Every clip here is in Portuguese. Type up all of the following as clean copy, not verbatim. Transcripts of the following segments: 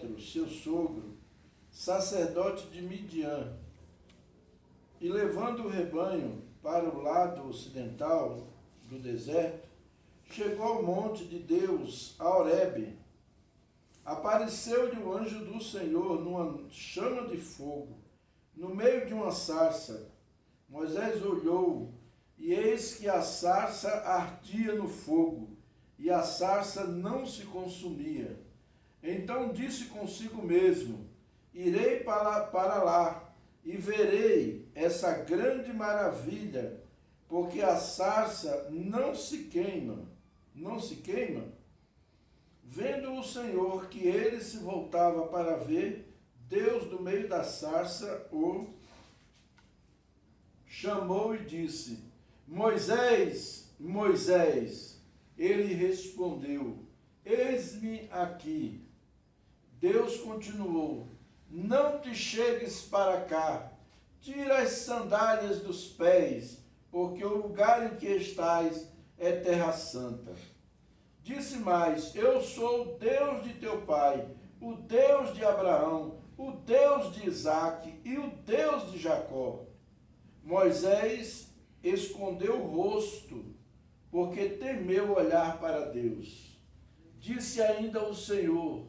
Jetro, seu sogro, sacerdote de Midian, e levando o rebanho para o lado ocidental do deserto, chegou ao monte de Deus, a Horebe. Apareceu-lhe o anjo do Senhor numa chama de fogo, no meio de uma sarça. Moisés olhou, e eis que a sarça ardia no fogo, e a sarça não se consumia. Então disse consigo mesmo: irei para lá, e verei essa grande maravilha, porque a sarça não se queima. Vendo o Senhor que ele se voltava para ver, Deus do meio da sarça o chamou e disse: Moisés, Moisés. Ele respondeu: eis-me aqui. Deus continuou: não te chegues para cá, tira as sandálias dos pés, porque o lugar em que estás é terra santa. Disse mais: eu sou o Deus de teu pai, o Deus de Abraão, o Deus de Isaque e o Deus de Jacó. Moisés escondeu o rosto, porque temeu olhar para Deus. Disse ainda o Senhor: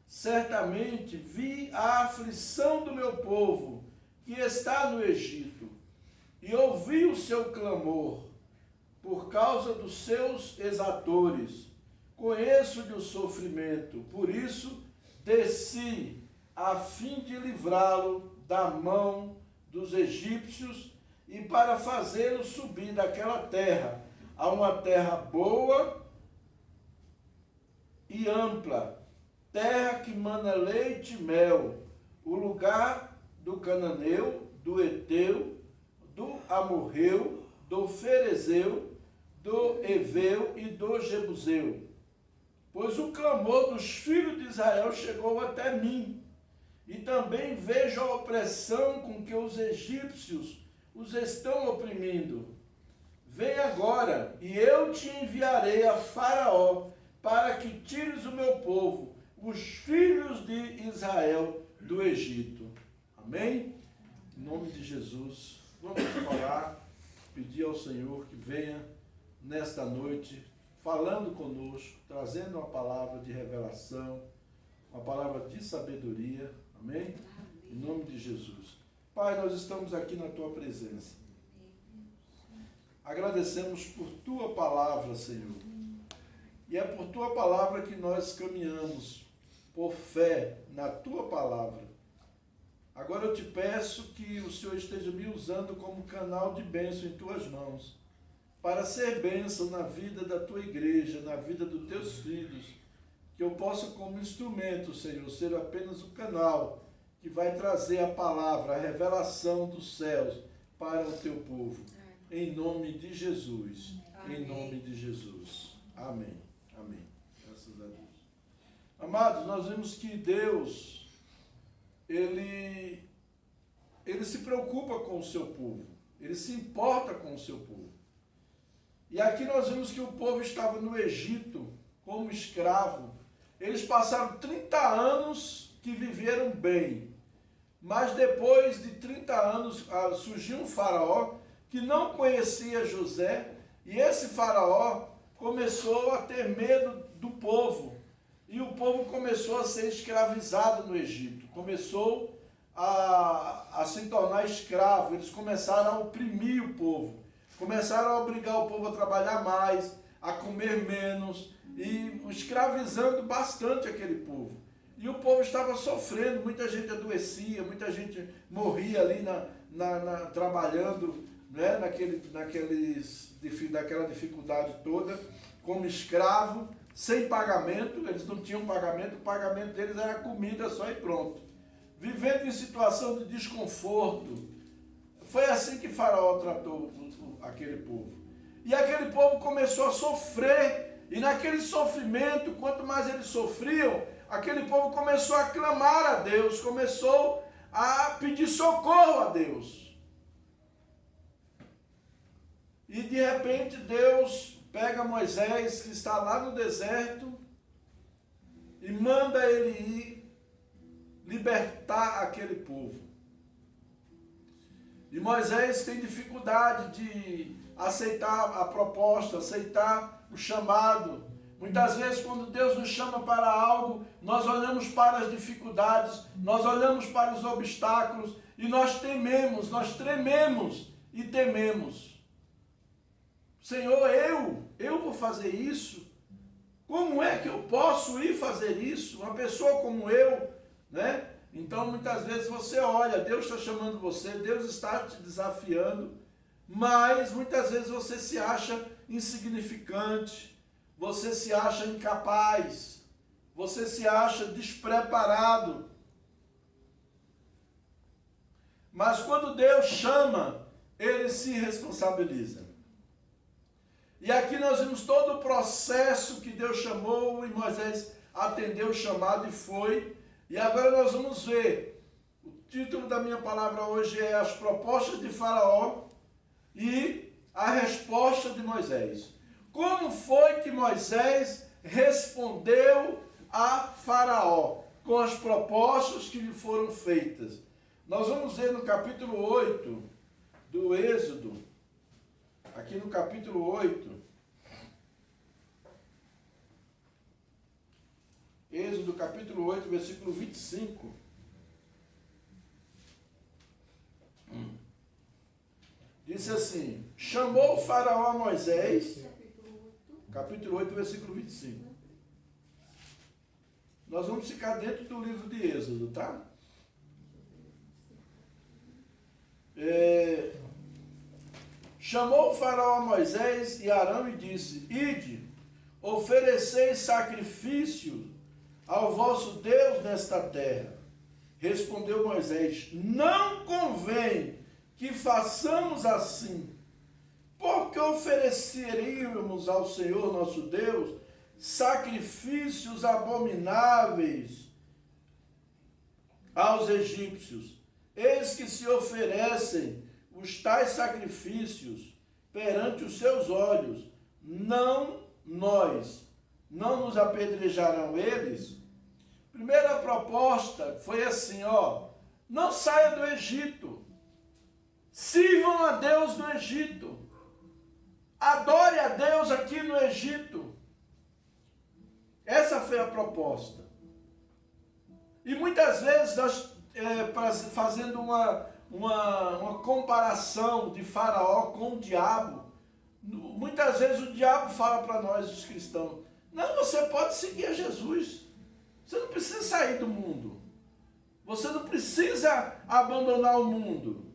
certamente vi a aflição do meu povo, que está no Egito, e ouvi o seu clamor, por causa dos seus exatores. Conheço-lhe o sofrimento, por isso desci, a fim de livrá-lo da mão dos egípcios e para fazê-lo subir daquela terra a uma terra boa e ampla, terra que mana leite e mel, o lugar do cananeu, do Eteu, do Amorreu, do Ferezeu, do Eveu e do Jebuseu. Pois o clamor dos filhos de Israel chegou até mim, e também vejo a opressão com que os egípcios os estão oprimindo. Vem agora, e eu te enviarei a Faraó, para que tires o meu povo, os filhos de Israel, do Egito. Amém? Em nome de Jesus, vamos orar, pedir ao Senhor que venha nesta noite, falando conosco, trazendo uma palavra de revelação, uma palavra de sabedoria. Amém? Em nome de Jesus. Pai, nós estamos aqui na Tua presença. Agradecemos por Tua palavra, Senhor. E é por Tua palavra que nós caminhamos, por fé na Tua palavra. Agora eu te peço que o Senhor esteja me usando como canal de bênção em Tuas mãos, para ser bênção na vida da Tua igreja, na vida dos Teus filhos, que eu possa como instrumento, Senhor, ser apenas o canal que vai trazer a palavra, a revelação dos céus para o Teu povo. Em nome de Jesus. Amém. Em nome de Jesus. Amém. Amém. Graças a Deus. Amados, nós vemos que Deus, Ele se preocupa com o seu povo. Ele se importa com o seu povo. E aqui nós vemos que o povo estava no Egito como escravo. Eles passaram 30 anos que viveram bem. Mas depois de 30 anos surgiu um faraó que não conhecia José. E esse faraó começou a ter medo do povo. E o povo começou a ser escravizado no Egito. Começou a se tornar escravo. Eles começaram a oprimir o povo. Começaram a obrigar o povo a trabalhar mais, a comer menos, e escravizando bastante aquele povo. E o povo estava sofrendo, muita gente adoecia, muita gente morria ali trabalhando, né, naquela dificuldade toda, como escravo, sem pagamento. Eles não tinham pagamento, o pagamento deles era comida só e pronto. Vivendo em situação de desconforto. Foi assim que Faraó tratou aquele povo. E aquele povo começou a sofrer, e naquele sofrimento, quanto mais eles sofriam, aquele povo começou a clamar a Deus, começou a pedir socorro a Deus. E de repente Deus pega Moisés, que está lá no deserto, e manda ele ir libertar aquele povo. E Moisés tem dificuldade de aceitar a proposta, aceitar o chamado. Muitas vezes, quando Deus nos chama para algo, nós olhamos para as dificuldades, nós olhamos para os obstáculos e nós tememos, nós trememos e tememos. Senhor, eu vou fazer isso? Como é que eu posso ir fazer isso? Uma pessoa como eu, né? Então, muitas vezes você olha, Deus está chamando você, Deus está te desafiando, mas muitas vezes você se acha insignificante, você se acha incapaz, você se acha despreparado. Mas quando Deus chama, Ele se responsabiliza. E aqui nós vimos todo o processo que Deus chamou e Moisés atendeu o chamado e foi. E agora nós vamos ver, o título da minha palavra hoje é As Propostas de Faraó e a Resposta de Moisés. Como foi que Moisés respondeu a Faraó com as propostas que lhe foram feitas? Nós vamos ver no capítulo 8 do Êxodo, aqui no capítulo 8, Êxodo capítulo 8, versículo 25. Disse assim: chamou o Faraó a Moisés, capítulo 8, versículo 25. Nós vamos ficar dentro do livro de Êxodo, tá? Chamou o Faraó a Moisés e Arão e disse: ide, ofereceis sacrifício ao vosso Deus nesta terra. Respondeu Moisés: não convém que façamos assim, porque ofereceríamos ao Senhor nosso Deus sacrifícios abomináveis aos egípcios. Eis que se oferecem os tais sacrifícios perante os seus olhos, não nós, não nos apedrejarão eles? Primeira proposta foi assim, não saia do Egito, sirvam a Deus no Egito, adore a Deus aqui no Egito. Essa foi a proposta. E muitas vezes nós, fazendo uma comparação de Faraó com o diabo, muitas vezes o diabo fala para nós, os cristãos: não, você pode seguir a Jesus, você não precisa sair do mundo, você não precisa abandonar o mundo,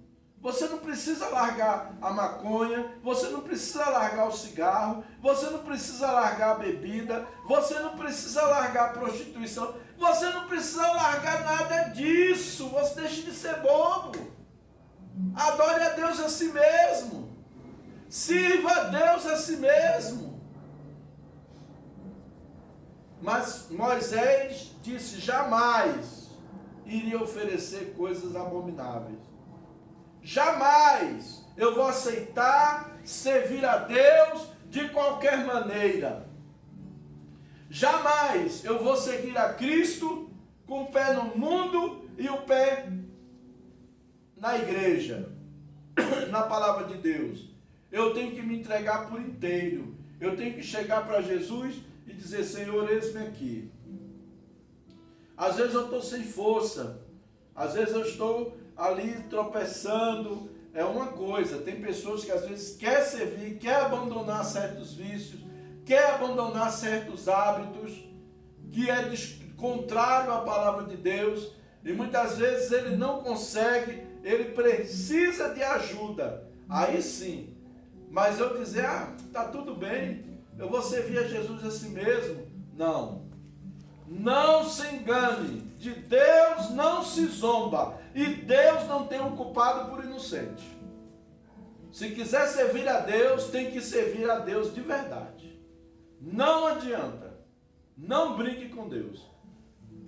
você não precisa largar a maconha, você não precisa largar o cigarro, você não precisa largar a bebida, você não precisa largar a prostituição, você não precisa largar nada disso, você deixa de ser bobo, adore a Deus a si mesmo, sirva a Deus a si mesmo. Mas Moisés disse: jamais iria oferecer coisas abomináveis. Jamais eu vou aceitar servir a Deus de qualquer maneira. Jamais eu vou seguir a Cristo com o pé no mundo e o pé na igreja, na palavra de Deus. Eu tenho que me entregar por inteiro. Eu tenho que chegar para Jesus e dizer: Senhor, eis-me aqui. Às vezes eu estou sem força, às vezes eu estou ali tropeçando, é uma coisa. Tem pessoas que às vezes quer servir, quer abandonar certos vícios, quer abandonar certos hábitos, que é contrário à palavra de Deus, e muitas vezes ele não consegue, ele precisa de ajuda. Aí sim, mas eu dizer: tá tudo bem, eu vou servir a Jesus a si mesmo. Não se engane, de Deus não se zomba, e Deus não tem um culpado por inocente. Se quiser servir a Deus, tem que servir a Deus de verdade. Não adianta, não brinque com Deus.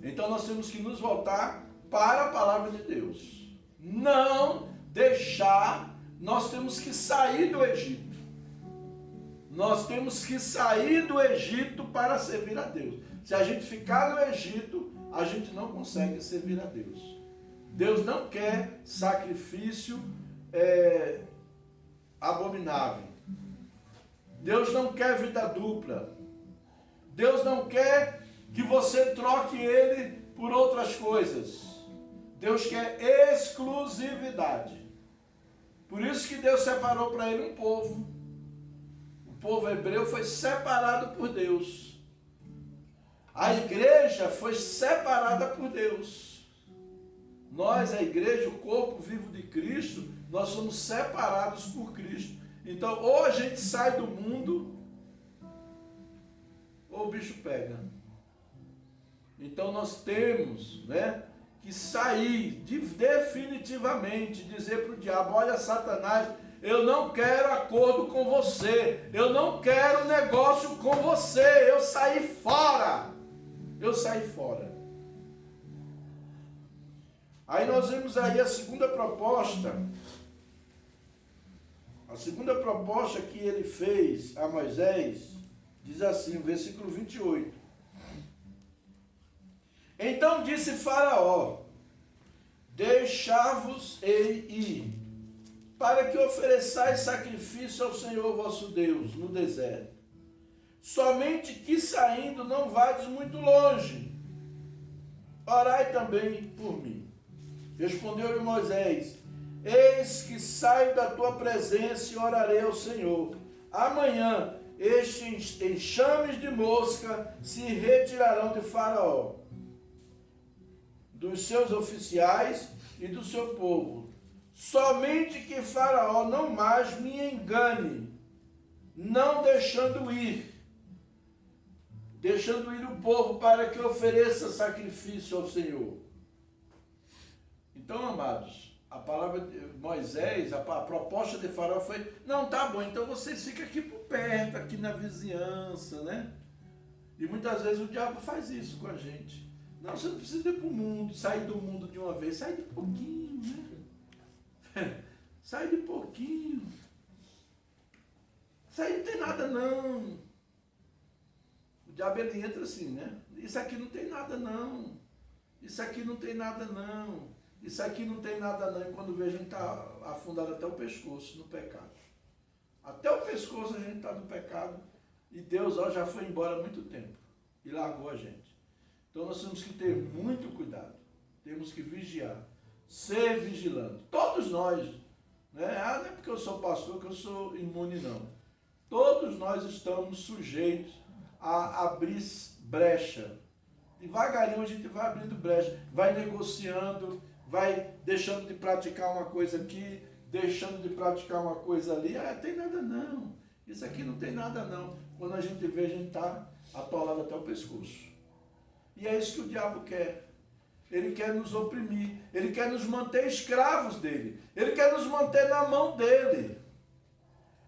Então nós temos que nos voltar para a palavra de Deus. Não deixar, nós temos que sair do Egito. Nós temos que sair do Egito para servir a Deus. Se a gente ficar no Egito, a gente não consegue servir a Deus. Deus não quer sacrifício abominável. Deus não quer vida dupla. Deus não quer que você troque Ele por outras coisas. Deus quer exclusividade. Por isso que Deus separou para Ele um povo. O povo hebreu foi separado por Deus. A igreja foi separada por Deus. Nós, a igreja, o corpo vivo de Cristo, nós somos separados por Cristo. Então, ou a gente sai do mundo, ou o bicho pega. Então, nós temos, que sair definitivamente, dizer para o diabo: olha, Satanás, eu não quero acordo com você, eu não quero negócio com você, eu saí fora. Eu saí fora. Aí nós vemos aí a segunda proposta. A segunda proposta que ele fez a Moisés, diz assim, versículo 28. Então disse Faraó: deixai-vos-ei ir, para que ofereçais sacrifício ao Senhor vosso Deus no deserto. Somente que saindo não vades muito longe. Orai também por mim. Respondeu-lhe Moisés: eis que saio da tua presença e orarei ao Senhor. Amanhã estes enxames de mosca se retirarão de Faraó, dos seus oficiais e do seu povo. Somente que Faraó não mais me engane, não deixando ir o povo para que ofereça sacrifício ao Senhor. Então, amados, a palavra de Moisés, a proposta de Faraó foi: não, tá bom, então vocês ficam aqui por perto, aqui na vizinhança, E muitas vezes o diabo faz isso com a gente. Não, você não precisa ir para o mundo, sair do mundo de uma vez, sai de pouquinho, Sai de pouquinho. Isso aí não tem nada não. O diabo ele entra assim, Isso aqui não tem nada não. Isso aqui não tem nada não. Isso aqui não tem nada não. E quando vê, a gente está afundado até o pescoço no pecado. Até o pescoço a gente está no pecado. E Deus já foi embora há muito tempo. E largou a gente. Então nós temos que ter muito cuidado. Temos que vigiar. Ser vigilante. Todos nós. Não é porque eu sou pastor que eu sou imune, não. Todos nós estamos sujeitos a abrir brecha. Devagarinho a gente vai abrindo brecha. Vai negociando, vai deixando de praticar uma coisa aqui, deixando de praticar uma coisa ali. Tem nada não. Isso aqui não tem nada não. Quando a gente vê, a gente está atolado até o pescoço. E é isso que o diabo quer. Ele quer nos oprimir. Ele quer nos manter escravos dele. Ele quer nos manter na mão dele.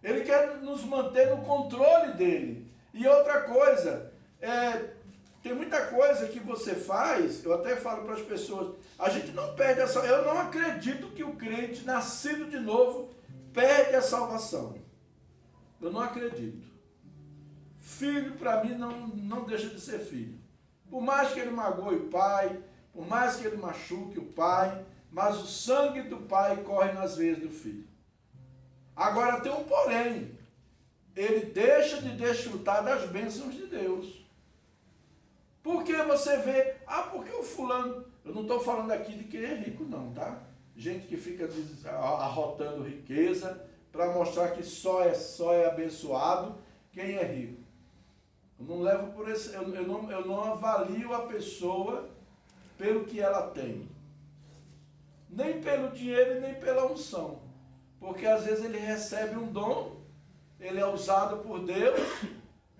Ele quer nos manter no controle dele. E outra coisa, tem muita coisa que você faz, eu até falo para as pessoas, a gente não perde a salvação. Eu não acredito que o crente nascido de novo perde a salvação. Eu não acredito. Filho, para mim, não deixa de ser filho. Por mais que ele magoe o pai, por mais que ele machuque o pai, mas o sangue do pai corre nas veias do filho. Agora tem um porém. Ele deixa de desfrutar das bênçãos de Deus. Porque você vê, porque o fulano... Eu não estou falando aqui de quem é rico não, tá? Gente que fica arrotando riqueza para mostrar que só é abençoado quem é rico. Eu não levo por esse... Eu não avalio a pessoa pelo que ela tem. Nem pelo dinheiro, nem pela unção. Porque às vezes ele recebe um dom, ele é usado por Deus,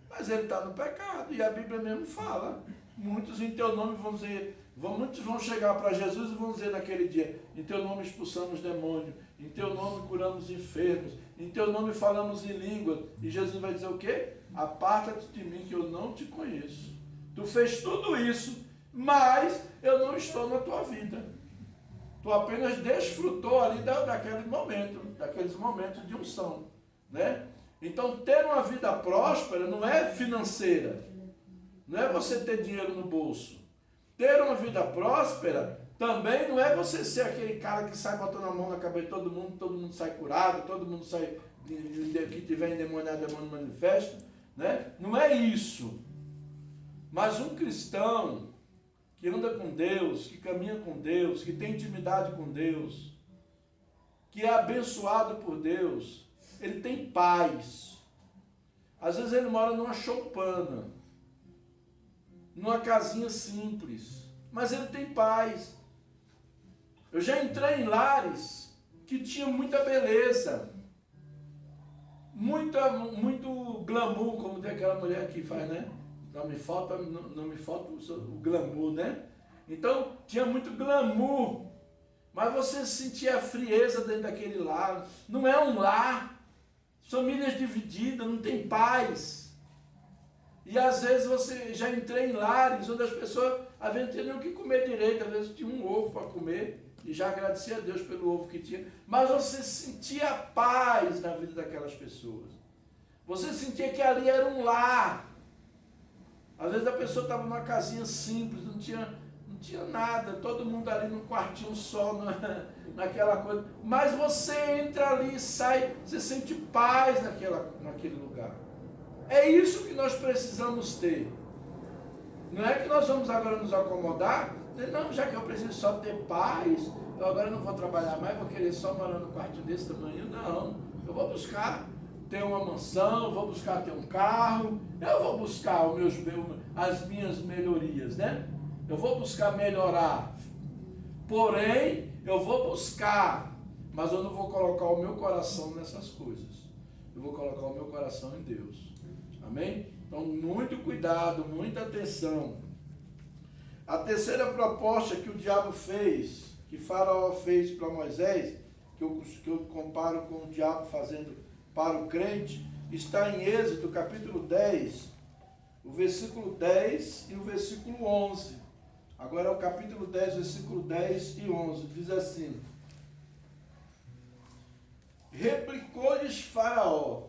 mas ele está no pecado. E a Bíblia mesmo fala. Muitos em teu nome vão dizer, muitos vão chegar para Jesus e vão dizer naquele dia: em teu nome expulsamos demônio, em teu nome curamos enfermos, em teu nome falamos em língua. E Jesus vai dizer o quê? Aparta-te de mim que eu não te conheço. Tu fez tudo isso, mas eu não estou na tua vida. Tu apenas desfrutou ali daqueles momentos de unção, Então, ter uma vida próspera não é financeira, não é você ter dinheiro no bolso, Ter uma vida próspera também não é você ser aquele cara que sai botando a mão na cabeça de todo mundo sai curado, todo mundo sai, que tiver endemoniado, demônio manifesta, né? Não é isso. Mas um cristão que anda com Deus, que caminha com Deus, que tem intimidade com Deus, que é abençoado por Deus, ele tem paz. Às vezes ele mora numa choupana, numa casinha simples, mas ele tem paz. Eu já entrei em lares que tinha muita beleza, muito glamour, como tem aquela mulher que faz, né? Não me falta o glamour, né? Então, tinha muito glamour, mas você sentia a frieza dentro daquele lar. Não é um lar, famílias divididas, não tem paz. E às vezes você já entrei em lares onde as pessoas, às vezes, não tinham nem o que comer direito, às vezes tinha um ovo para comer, e já agradecia a Deus pelo ovo que tinha, mas você sentia paz na vida daquelas pessoas. Você sentia que ali era um lar. Às vezes a pessoa estava numa casinha simples, não tinha nada, todo mundo ali num quartinho só, naquela coisa. Mas você entra ali e sai, você sente paz naquele lugar. É isso que nós precisamos ter. Não é que nós vamos agora nos acomodar, não, já que eu preciso só ter paz, eu agora não vou trabalhar mais, vou querer só morar num quartinho desse tamanho. Não, eu vou buscar ter uma mansão, eu vou buscar ter um carro, eu vou buscar as minhas melhorias, né? Eu vou buscar melhorar. Porém, eu vou buscar, mas eu não vou colocar o meu coração nessas coisas. Eu vou colocar o meu coração em Deus. Amém? Então, muito cuidado, muita atenção. A terceira proposta que o diabo fez, que Faraó fez para Moisés, que eu comparo com o diabo fazendo para o crente, está em Êxodo capítulo 10, o versículo 10 e o versículo 11. Agora é o capítulo 10, versículo 10 e 11. Diz assim: replicou-lhes Faraó: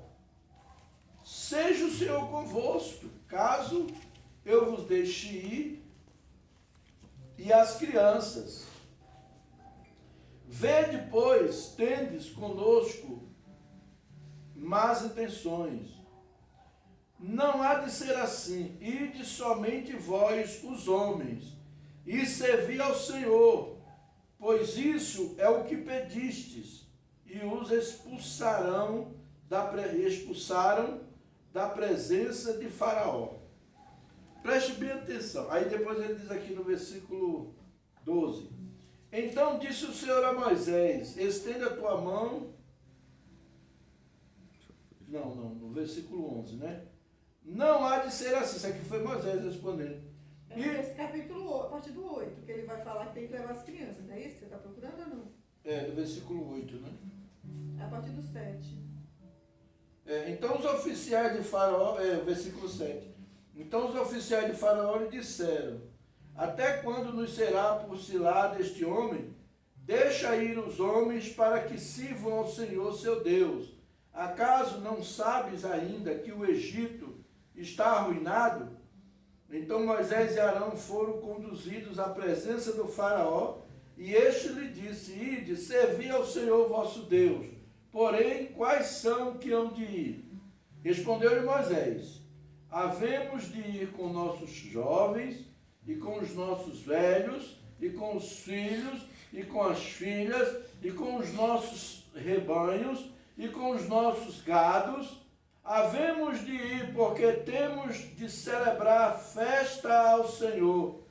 seja o Senhor convosco, caso eu vos deixe ir, e as crianças. Vede, pois, tendes conosco más intenções. Não há de ser assim. Ide somente vós, os homens, e servi ao Senhor, pois isso é o que pedistes, e os expulsaram da presença de Faraó. Preste bem atenção. Aí depois ele diz aqui no versículo 12: então disse o Senhor a Moisés: estende a tua mão. Não, no versículo 11, né? Não há de ser assim. Isso aqui foi Moisés respondendo. Esse capítulo, a partir do 8, que ele vai falar que tem que levar as crianças, não é isso que você está procurando ou não? Do versículo 8, né? A partir do 7. Então os oficiais de Faraó, versículo 7. Então os oficiais de Faraó lhe disseram: até quando nos será por cilada este homem? Deixa ir os homens para que sirvam ao Senhor seu Deus. Acaso não sabes ainda que o Egito está arruinado? Então Moisés e Arão foram conduzidos à presença do Faraó, e este lhe disse: ide, servi ao Senhor vosso Deus. Porém, quais são que hão de ir? Respondeu-lhe Moisés: havemos de ir com nossos jovens, e com os nossos velhos, e com os filhos, e com as filhas, e com os nossos rebanhos, e com os nossos gados. Havemos de ir, porque temos de celebrar festa ao Senhor.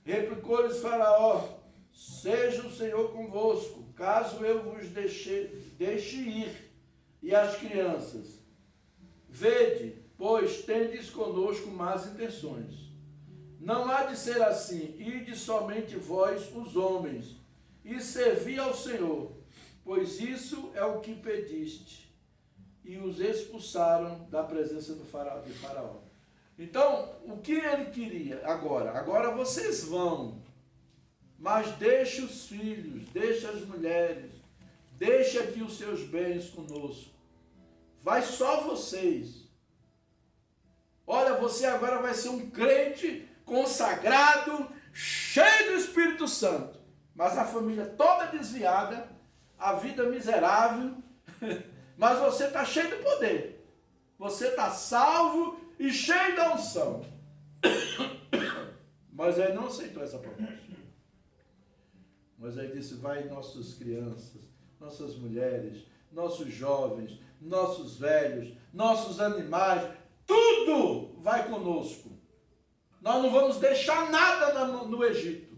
Replicou-lhes Faraó: seja o Senhor convosco, caso eu vos deixe ir, e as crianças. Vede, pois tendes conosco más intenções. Não há de ser assim. Ide somente vós, os homens, e servi ao Senhor, pois isso é o que pediste. E os expulsaram da presença de Faraó. Então, o que ele queria agora? Agora vocês vão, mas deixe os filhos, deixe as mulheres, deixe aqui os seus bens conosco. Vai só vocês. Olha, você agora vai ser um crente consagrado, cheio do Espírito Santo, mas a família toda desviada, a vida miserável, mas você está cheio do poder. Você está salvo e cheio da unção. Moisés não aceitou essa proposta. Moisés disse, vai nossas crianças, nossas mulheres, nossos jovens, nossos velhos, nossos animais, tudo vai conosco. Nós não vamos deixar nada no Egito.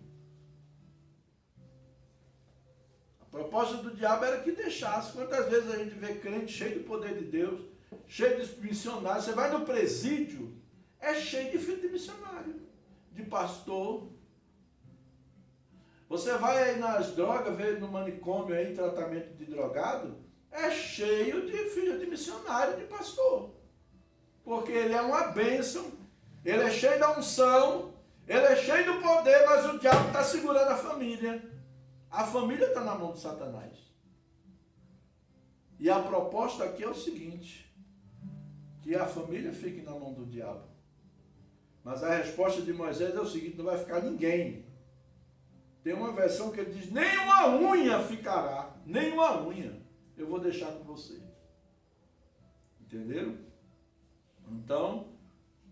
A proposta do diabo era que deixasse. Quantas vezes a gente vê crente cheio do poder de Deus, cheio de missionários, você vai no presídio, é cheio de filho de missionário, de pastor. Você vai aí nas drogas, vê no manicômio aí, tratamento de drogado, é cheio de filho de missionário, de pastor. Porque ele é uma bênção, ele é cheio da unção, ele é cheio do poder, mas o diabo está segurando a família. A família está na mão de Satanás. E a proposta aqui é o seguinte, que a família fique na mão do diabo. Mas a resposta de Moisés é o seguinte, não vai ficar ninguém. Tem uma versão que ele diz, nem uma unha ficará, nem uma unha eu vou deixar com você. Entenderam? Então,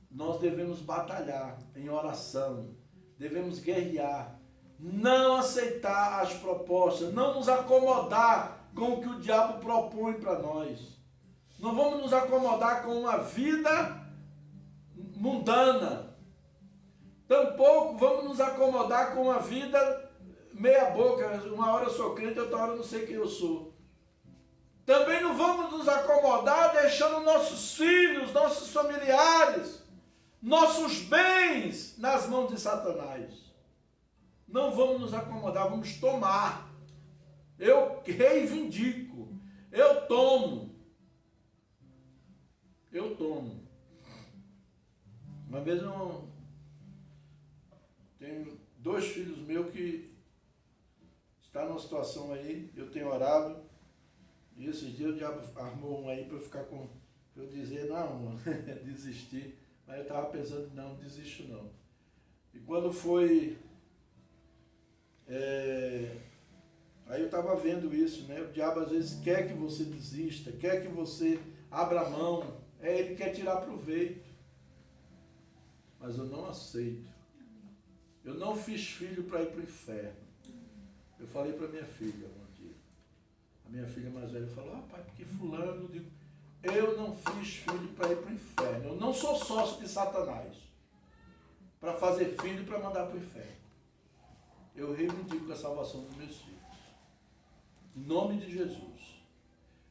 nós devemos batalhar em oração, devemos guerrear, não aceitar as propostas, não nos acomodar com o que o diabo propõe para nós. Não vamos nos acomodar com uma vida mundana. Tampouco vamos nos acomodar com uma vida meia boca. Uma hora eu sou crente, outra hora eu não sei quem eu sou. Também não vamos nos acomodar deixando nossos filhos, nossos familiares, nossos bens nas mãos de Satanás. Não vamos nos acomodar, vamos tomar. Eu reivindico, eu tomo. Eu tomo. Uma vez eu tenho 2 filhos meus que estão numa situação aí, eu tenho orado, e esses dias o diabo armou um aí para eu ficar com, para eu dizer, não, desistir, mas eu estava pensando, não desisto não. E quando foi, aí eu estava vendo isso, né? O diabo às vezes quer que você desista, quer que você abra a mão, ele quer tirar proveito. Mas eu não aceito. Eu não fiz filho para ir para o inferno. Eu falei para minha filha um dia. A minha filha mais velha falou, pai, porque fulano, eu digo, eu não fiz filho para ir para o inferno. Eu não sou sócio de Satanás para fazer filho para mandar para o inferno. Eu reivindico a salvação dos meus filhos. Em nome de Jesus.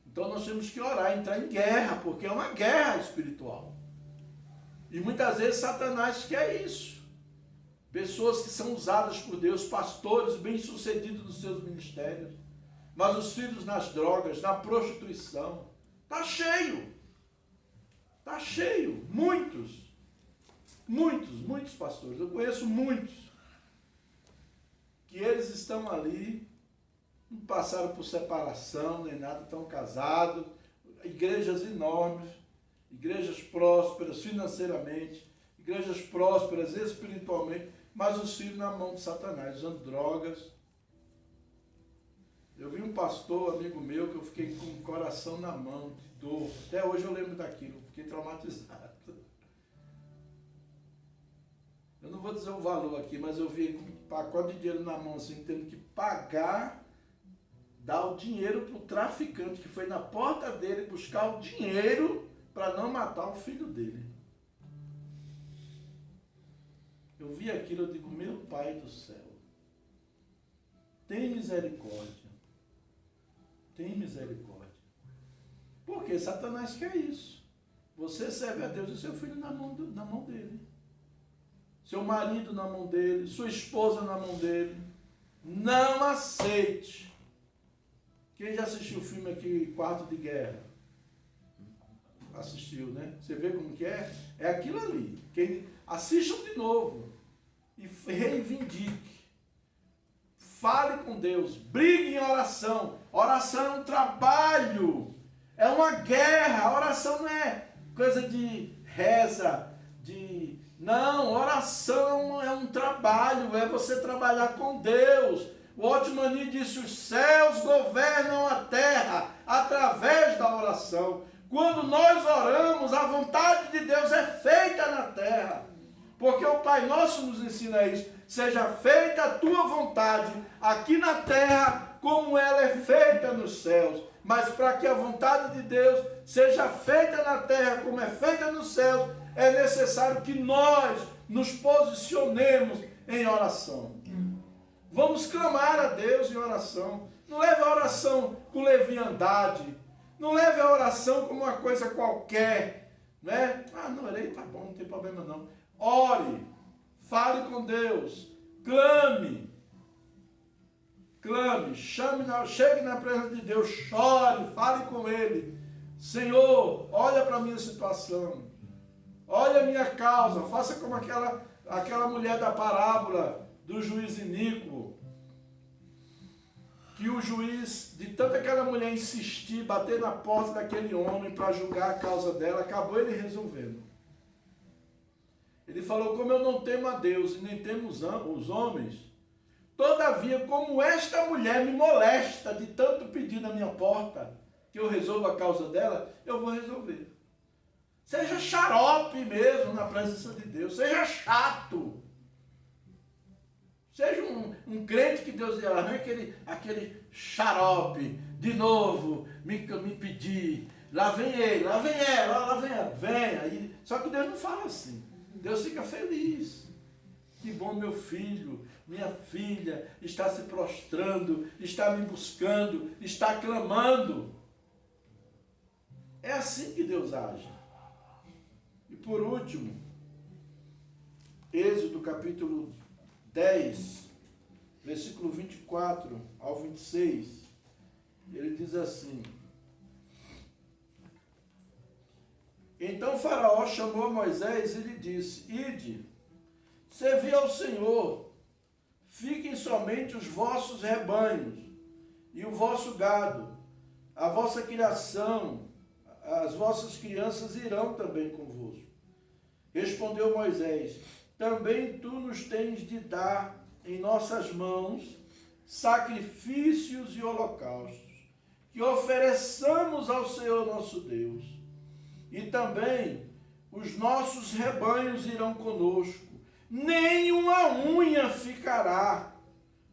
Então nós temos que orar, entrar em guerra, porque é uma guerra espiritual. E muitas vezes Satanás quer isso. Pessoas que são usadas por Deus, pastores bem-sucedidos nos seus ministérios, mas os filhos nas drogas, na prostituição. Está cheio. Está cheio. Muitos pastores. Eu conheço muitos. Que eles estão ali, não passaram por separação, nem nada, estão casados, igrejas enormes, igrejas prósperas financeiramente, igrejas prósperas espiritualmente, mas os filhos na mão de Satanás, usando drogas. Eu vi um pastor, amigo meu, que eu fiquei com o coração na mão, de dor. Até hoje eu lembro daquilo, fiquei traumatizado. Eu não vou dizer o valor aqui, mas eu vi um pacote de dinheiro na mão, assim, tendo que pagar, dar o dinheiro para o traficante, que foi na porta dele buscar o dinheiro para não matar o filho dele. Eu vi aquilo, eu digo, meu Pai do céu, tem misericórdia. Tem misericórdia. Porque Satanás quer isso. Você serve a Deus e seu filho na mão dele. Seu marido na mão dele, sua esposa na mão dele. Não aceite. Quem já assistiu o filme aqui, Quarto de Guerra? Assistiu, né? Você vê como que é? É aquilo ali. Assistam de novo e reivindique. Fale com Deus, brigue em oração. Oração é um trabalho, é uma guerra. A oração não é coisa de reza, Não, oração é um trabalho, é você trabalhar com Deus. O Otmani disse, os céus governam a terra através da oração. Quando nós oramos, a vontade de Deus é feita na terra. Porque o Pai Nosso nos ensina isso. Seja feita a tua vontade aqui na terra, como ela é feita nos céus. Mas para que a vontade de Deus seja feita na terra, como é feita nos céus, é necessário que nós nos posicionemos em oração. Vamos clamar a Deus em oração. Não leve a oração com leviandade. Não leve a oração como uma coisa qualquer, né? Ah, não orei, tá bom, não tem problema não. Ore, fale com Deus, clame, chegue na presença de Deus, chore, fale com Ele. Senhor, olha para a minha situação, olha a minha causa, faça como aquela mulher da parábola do juiz iníquo, que o juiz, de tanto aquela mulher insistir, bater na porta daquele homem para julgar a causa dela, acabou ele resolvendo. Ele falou, como eu não temo a Deus e nem temo os homens, todavia, como esta mulher me molesta de tanto pedir na minha porta, que eu resolva a causa dela, eu vou resolver. Seja xarope mesmo na presença de Deus, seja chato. Seja um crente que Deus arranque aquele xarope, de novo, me pedir, lá vem ele, lá vem ela, lá vem ela, venha. Só que Deus não fala assim, Deus fica feliz. Que bom, meu filho, minha filha está se prostrando, está me buscando, está clamando. É assim que Deus age. E por último, Êxodo capítulo 10, versículo 24 ao 26, ele diz assim: Então Faraó chamou Moisés e lhe disse, ide, servi ao Senhor, fiquem somente os vossos rebanhos e o vosso gado, a vossa criação, as vossas crianças irão também convosco. Respondeu Moisés, também tu nos tens de dar em nossas mãos sacrifícios e holocaustos, que ofereçamos ao Senhor nosso Deus. E também os nossos rebanhos irão conosco, nem uma unha ficará,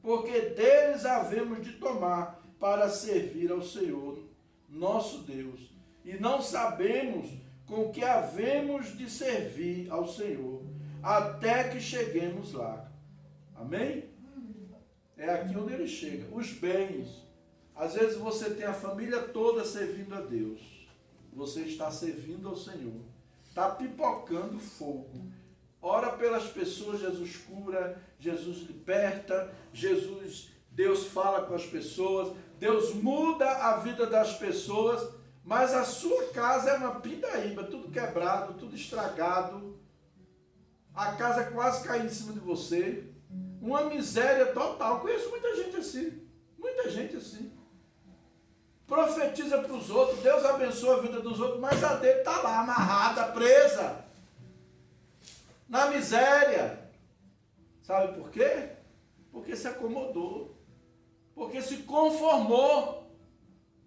porque deles havemos de tomar para servir ao Senhor nosso Deus. E não sabemos com que havemos de servir ao Senhor, até que cheguemos lá. Amém? É aqui onde ele chega. Os bens. Às vezes você tem a família toda servindo a Deus. Você está servindo ao Senhor. Está pipocando fogo. Ora pelas pessoas, Jesus cura, Jesus liberta, Deus fala com as pessoas, Deus muda a vida das pessoas, mas a sua casa é uma pindaíba, tudo quebrado, tudo estragado. A casa quase cai em cima de você. Uma miséria total. Conheço muita gente assim. Muita gente assim. Profetiza para os outros. Deus abençoa a vida dos outros. Mas a dele está lá, amarrada, presa. Na miséria. Sabe por quê? Porque se acomodou. Porque se conformou.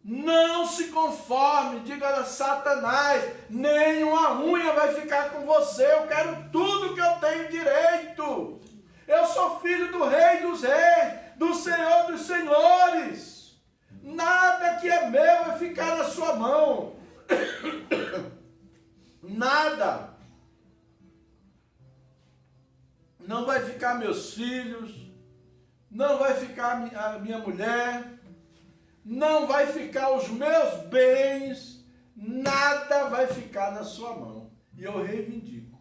Não se conforme, diga a Satanás, nenhuma unha vai ficar com você, eu quero tudo que eu tenho direito. Eu sou filho do Rei dos Reis, do Senhor dos Senhores. Nada que é meu vai ficar na sua mão. Nada. Não vai ficar meus filhos, não vai ficar a minha mulher, não vai ficar os meus bens, nada vai ficar na sua mão. E eu reivindico.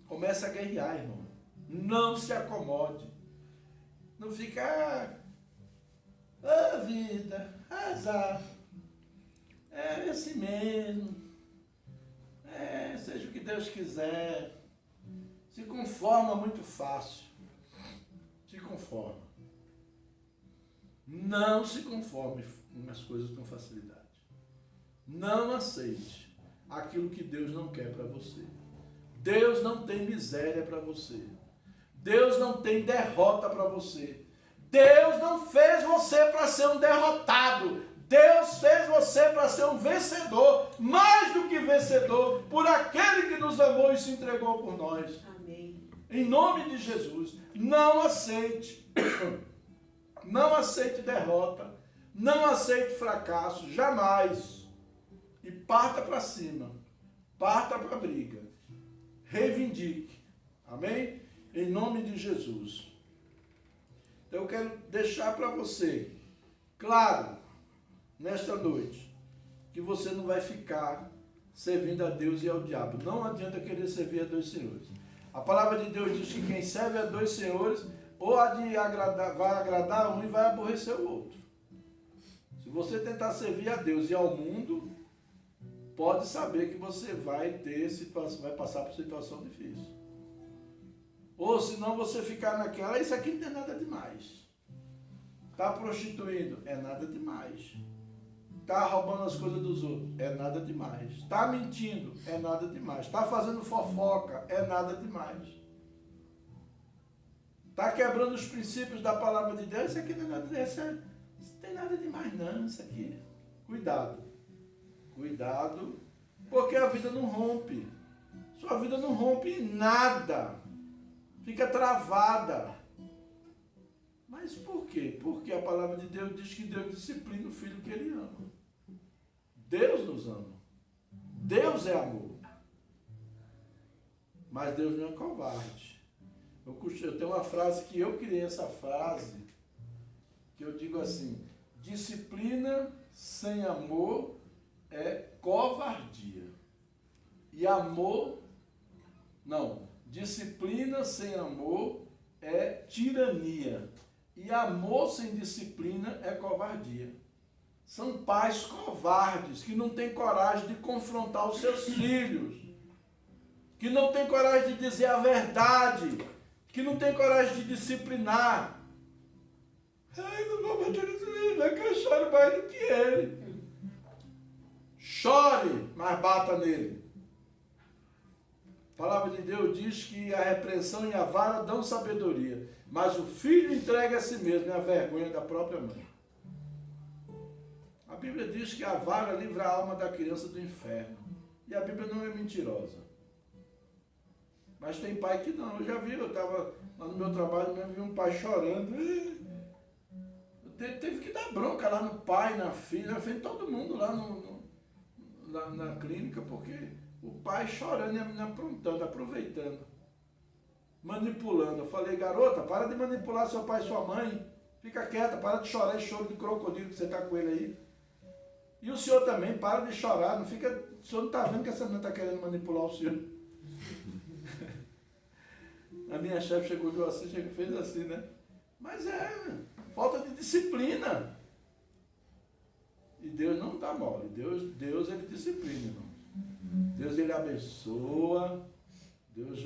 Começa a guerrear, irmão. Não se acomode. Não fica, vida, azar. É assim mesmo. Seja o que Deus quiser. Se conforma muito fácil. Se conforma. Não se conforme com as coisas com facilidade. Não aceite aquilo que Deus não quer para você. Deus não tem miséria para você. Deus não tem derrota para você. Deus não fez você para ser um derrotado. Deus fez você para ser um vencedor, mais do que vencedor, por aquele que nos amou e se entregou por nós. Amém. Em nome de Jesus, não aceite. Não aceite derrota. Não aceite fracasso, jamais. E parta para cima. Parta para a briga. Reivindique. Amém? Em nome de Jesus. Então eu quero deixar para você, claro, nesta noite, que você não vai ficar servindo a Deus e ao diabo. Não adianta querer servir a dois senhores. A palavra de Deus diz que quem serve a dois senhores, ou vai agradar um e vai aborrecer o outro. Se você tentar servir a Deus e ao mundo, pode saber que você vai passar por situação difícil. Ou senão você ficar naquela, isso aqui não tem nada demais. Está prostituindo, é nada demais. Está roubando as coisas dos outros, é nada demais. Está mentindo, é nada demais. Está fazendo fofoca, é nada demais. Está quebrando os princípios da palavra de Deus, isso aqui não é nada demais. Isso não tem nada demais não, isso aqui. Cuidado. Cuidado, porque a vida não rompe. Sua vida não rompe em nada. Fica travada. Mas por quê? Porque a palavra de Deus diz que Deus disciplina o filho que ele ama. Deus nos ama. Deus é amor. Mas Deus não é covarde. Eu tenho uma frase que eu criei, essa frase, que eu digo assim: disciplina sem amor é covardia. E amor, não, disciplina sem amor é tirania. E amor sem disciplina é covardia. São pais covardes que não têm coragem de confrontar os seus filhos, que não têm coragem de dizer a verdade, que não têm coragem de disciplinar. Ai, não vou bater nesse menino, é que eu choro mais do que ele. Chore, mas bata nele. A palavra de Deus diz que a repreensão e a vara dão sabedoria, mas o filho entrega a si mesmo, é a vergonha da própria mãe. A Bíblia diz que a vara livra a alma da criança do inferno. E a Bíblia não é mentirosa. Mas tem pai que não. Eu já vi, eu estava lá no meu trabalho, mesmo vi um pai chorando. Teve que dar bronca lá no pai, na filha, na frente de todo mundo lá na clínica, porque o pai chorando e aprontando, aproveitando, manipulando. Eu falei, garota, para de manipular seu pai e sua mãe. Fica quieta, para de chorar esse choro de crocodilo que você está com ele aí. E o senhor também, para de chorar. Não fica, o senhor não está vendo que essa menina está querendo manipular o senhor. A minha chefe chegou assim, fez assim, né? Mas falta de disciplina. E Deus não dá mole. Deus ele disciplina, irmão. Deus ele abençoa. Deus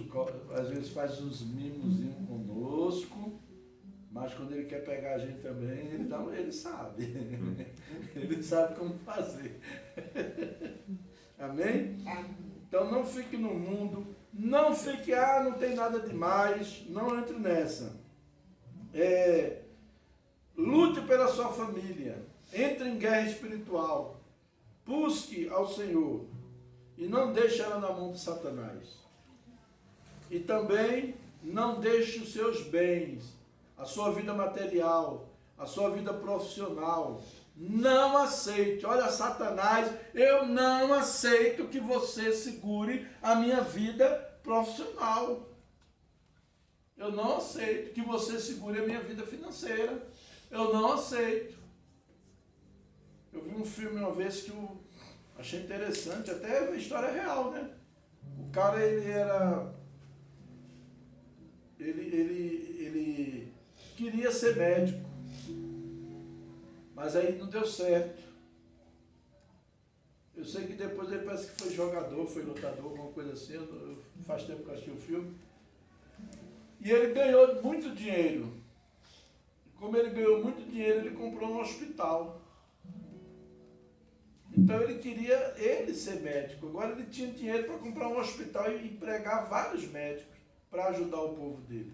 às vezes faz uns mimozinhos conosco. Mas quando ele quer pegar a gente também, ele sabe. Ele sabe como fazer. Amém? Então não fique no mundo. Não fique, não tem nada demais. Não entre nessa. Lute pela sua família. Entre em guerra espiritual. Busque ao Senhor. E não deixe ela na mão de Satanás. E também não deixe os seus bens, a sua vida material, a sua vida profissional. Não aceite. Olha, Satanás, eu não aceito que você segure a minha vida profissional. Eu não aceito que você segure a minha vida financeira. Eu não aceito. Eu vi um filme uma vez que eu achei interessante, até a história real, né? O cara, ele queria ser médico, mas aí não deu certo. Eu sei que depois ele parece que foi jogador, foi lutador, alguma coisa assim, faz tempo que eu assisti o filme. E ele ganhou muito dinheiro. Como ele ganhou muito dinheiro, ele comprou um hospital. Então ele queria ele ser médico. Agora ele tinha dinheiro para comprar um hospital e empregar vários médicos para ajudar o povo dele.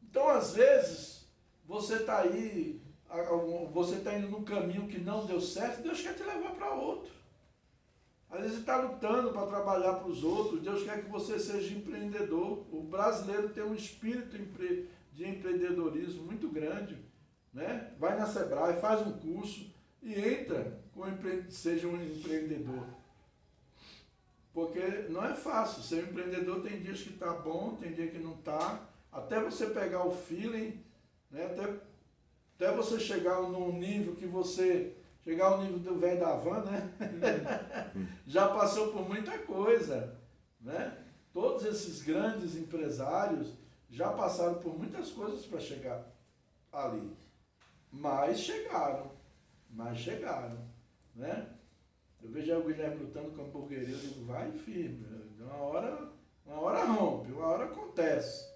Então, às vezes, você está aí, você está indo num caminho que não deu certo, Deus quer te levar para outro. Às vezes você está lutando para trabalhar para os outros, Deus quer que você seja empreendedor. O brasileiro tem um espírito de empreendedorismo muito grande, né? Vai na Sebrae, faz um curso e entra, seja um empreendedor. Porque não é fácil, ser empreendedor tem dias que está bom, tem dia que não está. Até você pegar o feeling, né? Até você chegar num nível que você... Chegar ao nível do velho da van, né? Já passou por muita coisa, né? Todos esses grandes empresários já passaram por muitas coisas para chegar ali. Mas chegaram, né? Eu vejo o Guilherme lutando com a hamburgueria, eu digo, vai firme, uma hora rompe, uma hora acontece.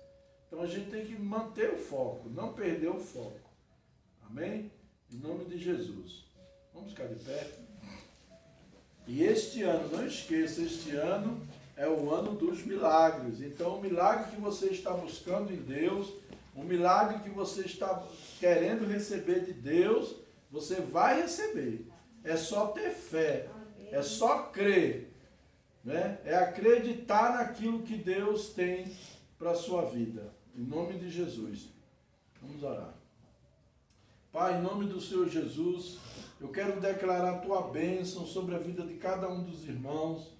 Então a gente tem que manter o foco, não perder o foco. Amém? Em nome de Jesus. Vamos ficar de pé. E este ano, não esqueça, este ano é o ano dos milagres. Então o milagre que você está buscando em Deus, o milagre que você está querendo receber de Deus, você vai receber. É só ter fé, é só crer, né? É acreditar naquilo que Deus tem para a sua vida. Em nome de Jesus. Vamos orar. Pai, em nome do Senhor Jesus, eu quero declarar a tua bênção sobre a vida de cada um dos irmãos.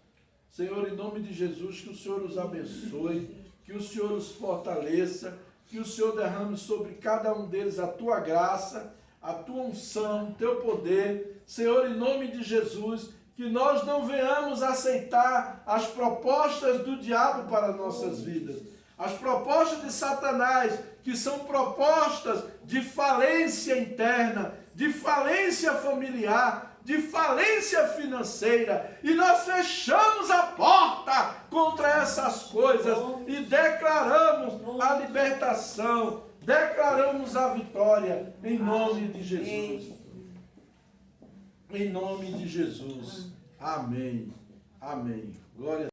Senhor, em nome de Jesus, que o Senhor os abençoe, que o Senhor os fortaleça, que o Senhor derrame sobre cada um deles a tua graça, a tua unção, o teu poder. Senhor, em nome de Jesus, que nós não venhamos aceitar as propostas do diabo para nossas vidas. As propostas de Satanás, que são propostas de falência interna, de falência familiar, de falência financeira. E nós fechamos a porta contra essas coisas e declaramos a libertação, declaramos a vitória em nome de Jesus. Em nome de Jesus. Amém. Amém. Glória a Deus.